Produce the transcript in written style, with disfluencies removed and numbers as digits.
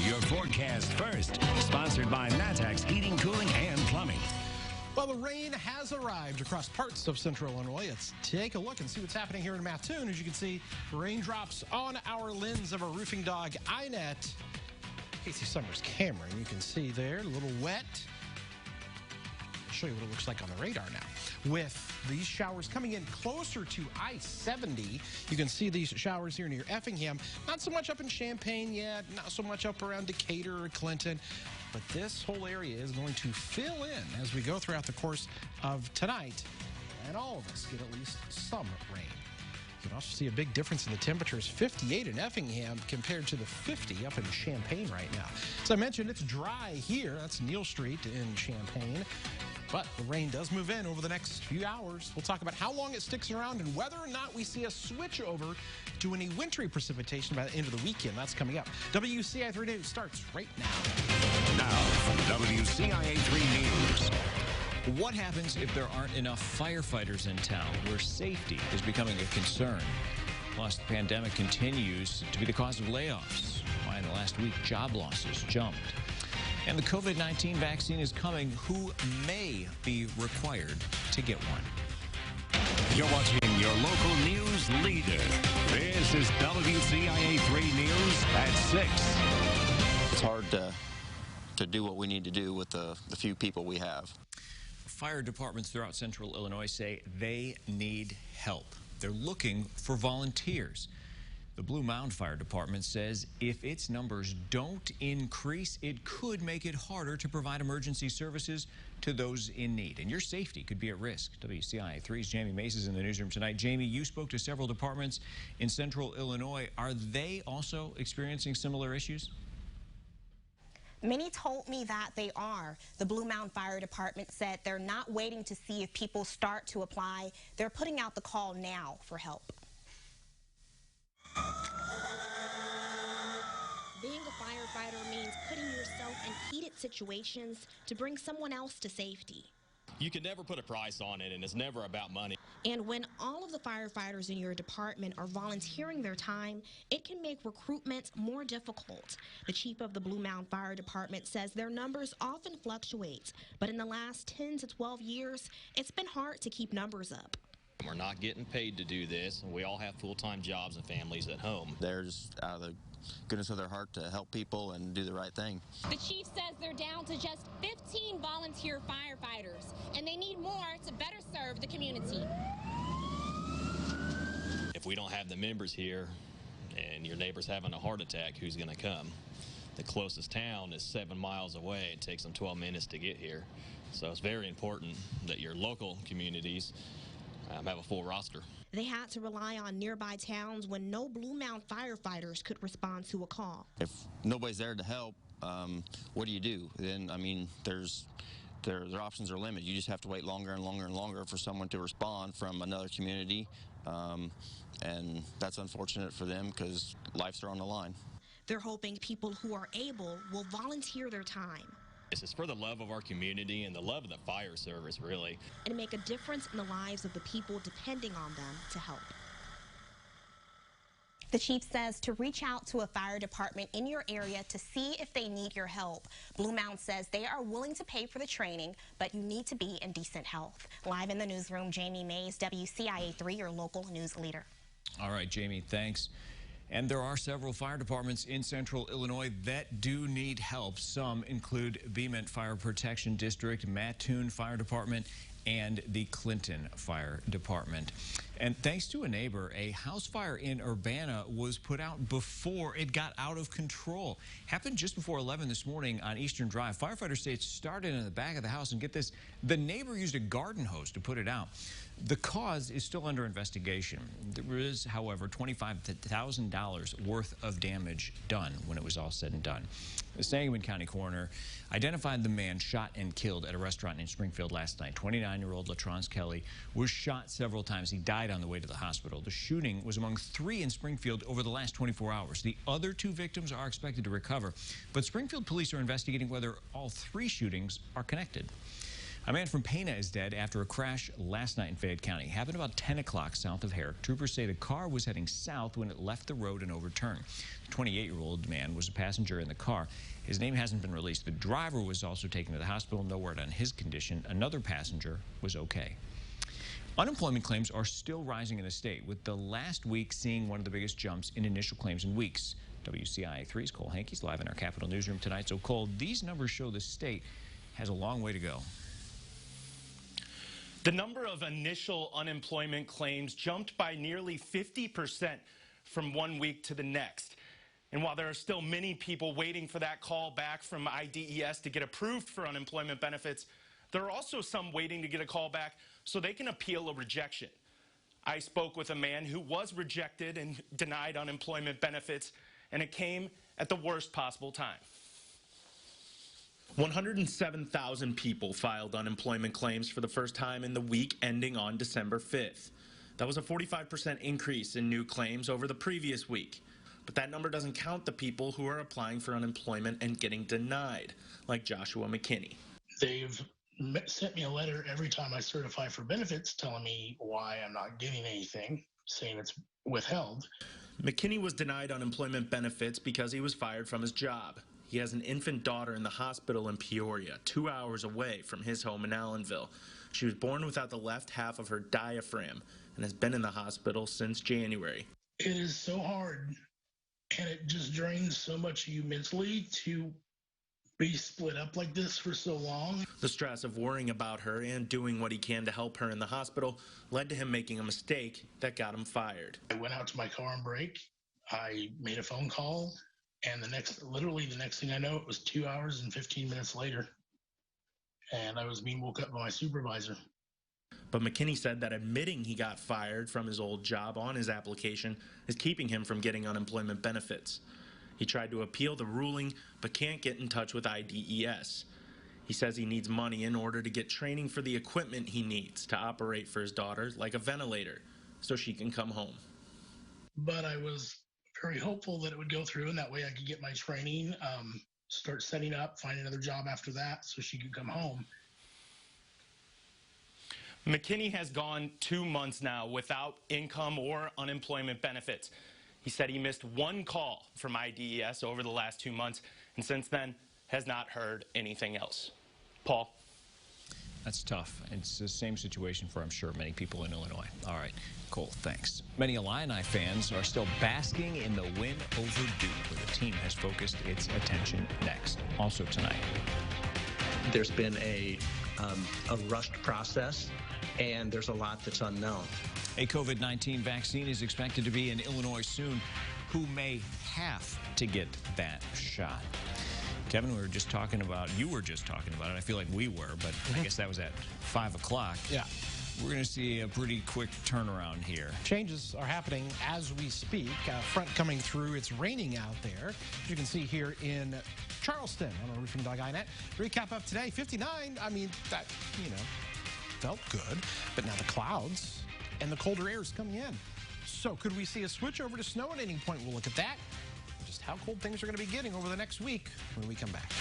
your forecast first. Sponsored by Matex Heating, Cooling, and Plumbing. Well, the rain has arrived across parts of central Illinois. Let's take a look and see what's happening here in Mattoon. As you can see, raindrops on our lens of our roofing dog, INET. Casey Summers' camera, and you can see there, a little wet. I'll show you what it looks like on the radar now. With these showers coming in closer to I-70, you can see these showers here near Effingham. Not so much up in Champaign yet, not so much up around Decatur or Clinton. But this whole area is going to fill in as we go throughout the course of tonight. And all of us get at least some rain. You can also see a big difference in the temperatures. 58 in Effingham compared to the 50 up in Champaign right now. As I mentioned, it's dry here. That's Neal Street in Champaign. But the rain does move in over the next few hours. We'll talk about how long it sticks around and whether or not we see a switch over to any wintry precipitation by the end of the weekend. That's coming up. WCIA 3 News starts right now. Now from WCIA 3 News. What happens if there aren't enough firefighters in town where safety is becoming a concern? Plus, the pandemic continues to be the cause of layoffs. Why in the last week job losses jumped. And the COVID-19 vaccine is coming. Who may be required to get one? You're watching your local news leader. This is WCIA 3 News at 6. It's hard to do what we need to do with the few people we have. Fire departments throughout central Illinois say they need help. They're looking for volunteers. The Blue Mound Fire Department says if its numbers don't increase, it could make it harder to provide emergency services to those in need. And your safety could be at risk. WCIA 3's Jamie Mace is in the newsroom tonight. Jamie, you spoke to several departments in central Illinois. Are they also experiencing similar issues? Many told me that they are. The Blue Mound Fire Department said they're not waiting to see if people start to apply. They're putting out the call now for help. Being a firefighter means putting yourself in heated situations to bring someone else to safety. You can never put a price on it, and it's never about money. And when all of the firefighters in your department are volunteering their time, it can make recruitment more difficult. The chief of the Blue Mound Fire Department says their numbers often fluctuate, but in the last 10 to 12 years, it's been hard to keep numbers up. We're not getting paid to do this, and we all have full-time jobs and families at home. They're just out of the goodness of their heart to help people and do the right thing. The chief says they're down to just 15 volunteer firefighters, and they need more to better serve the community. If we don't have the members here and your neighbor's having a heart attack, who's going to come? The closest town is 7 miles away. It takes them 12 minutes to get here. So it's very important that your local communities have a full roster. They had to rely on nearby towns when no Blue Mound firefighters could respond to a call. If nobody's there to help, what do you do? Then, I mean, their options are limited. You just have to wait longer and longer and longer for someone to respond from another community, and that's unfortunate for them because lives are on the line. They're hoping people who are able will volunteer their time. This is for the love of our community and the love of the fire service, really. And make a difference in the lives of the people depending on them to help. The chief says to reach out to a fire department in your area to see if they need your help. Blue Mound says they are willing to pay for the training, but you need to be in decent health. Live in the newsroom, Jamie Mays, WCIA 3, your local news leader. All right, Jamie, thanks. And there are several fire departments in central Illinois that do need help. Some include Beemont Fire Protection District, Mattoon Fire Department, and the Clinton Fire Department. And thanks to a neighbor, a house fire in Urbana was put out before it got out of control. Happened just before 11 this morning on Eastern Drive. Firefighters say it started in the back of the house, and get this, the neighbor used a garden hose to put it out. The cause is still under investigation. There is, however, $25,000 worth of damage done when it was all said and done. The Sangamon County coroner identified the man shot and killed at a restaurant in Springfield last night. 29-year-old LaTrance Kelly was shot several times. He died on the way to the hospital. The shooting was among 3 in Springfield over the last 24 hours. The other 2 victims are expected to recover, but Springfield police are investigating whether all 3 shootings are connected. A man from Pana is dead after a crash last night in Fayette County. It happened about 10 o'clock south of Herrick. Troopers say the car was heading south when it left the road and overturned. The 28-year-old man was a passenger in the car. His name hasn't been released. The driver was also taken to the hospital. No word on his condition. Another passenger was okay. Unemployment claims are still rising in the state, with the last week seeing one of the biggest jumps in initial claims in weeks. WCIA 3's Cole Hankey's live in our Capitol newsroom tonight. So, Cole, these numbers show the state has a long way to go. The number of initial unemployment claims jumped by nearly 50% from one week to the next. And while there are still many people waiting for that call back from IDES to get approved for unemployment benefits, there are also some waiting to get a call back so they can appeal a rejection. I spoke with a man who was rejected and denied unemployment benefits, and it came at the worst possible time. 107,000 people filed unemployment claims for the first time in the week ending on December 5th. That was a 45% increase in new claims over the previous week. But that number doesn't count the people who are applying for unemployment and getting denied, like Joshua McKinney. They've sent me a letter every time I certify for benefits telling me why I'm not getting anything, saying it's withheld. McKinney was denied unemployment benefits because he was fired from his job. He has an infant daughter in the hospital in Peoria, 2 hours away from his home in Allenville. She was born without the left half of her diaphragm and has been in the hospital since January. It is so hard, and it just drains so much of you mentally to be split up like this for so long. The stress of worrying about her and doing what he can to help her in the hospital led to him making a mistake that got him fired. I went out to my car on break. I made a phone call. And literally the next thing I know, it was 2 hours and 15 minutes later. And I was being woke up by my supervisor. But McKinney said that admitting he got fired from his old job on his application is keeping him from getting unemployment benefits. He tried to appeal the ruling, but can't get in touch with IDES. He says he needs money in order to get training for the equipment he needs to operate for his daughter, like a ventilator, so she can come home. But I was very hopeful that it would go through, and that way I could get my training, start setting up, find another job after that so she could come home. McKinney has gone 2 months now without income or unemployment benefits. He said he missed one call from IDES over the last 2 months, and since then has not heard anything else. Paul? That's tough. It's the same situation for, I'm sure, many people in Illinois. All right, Cole, thanks. Many Illini fans are still basking in the win over Duke, where the team has focused its attention next. Also tonight. There's been a rushed process, and there's a lot that's unknown. A COVID-19 vaccine is expected to be in Illinois soon. Who may have to get that shot? Kevin, you were just talking about it. I feel like we were, but I guess that was at 5 o'clock. Yeah. We're going to see a pretty quick turnaround here. Changes are happening as we speak. Front coming through. It's raining out there. As you can see here in Charleston on our Roofing Dog INET. Recap of today, 59. I mean, that, felt good. But now the clouds and the colder air is coming in. So could we see a switch over to snow at any point? We'll look at that. Just how cold things are going to be getting over the next week when we come back.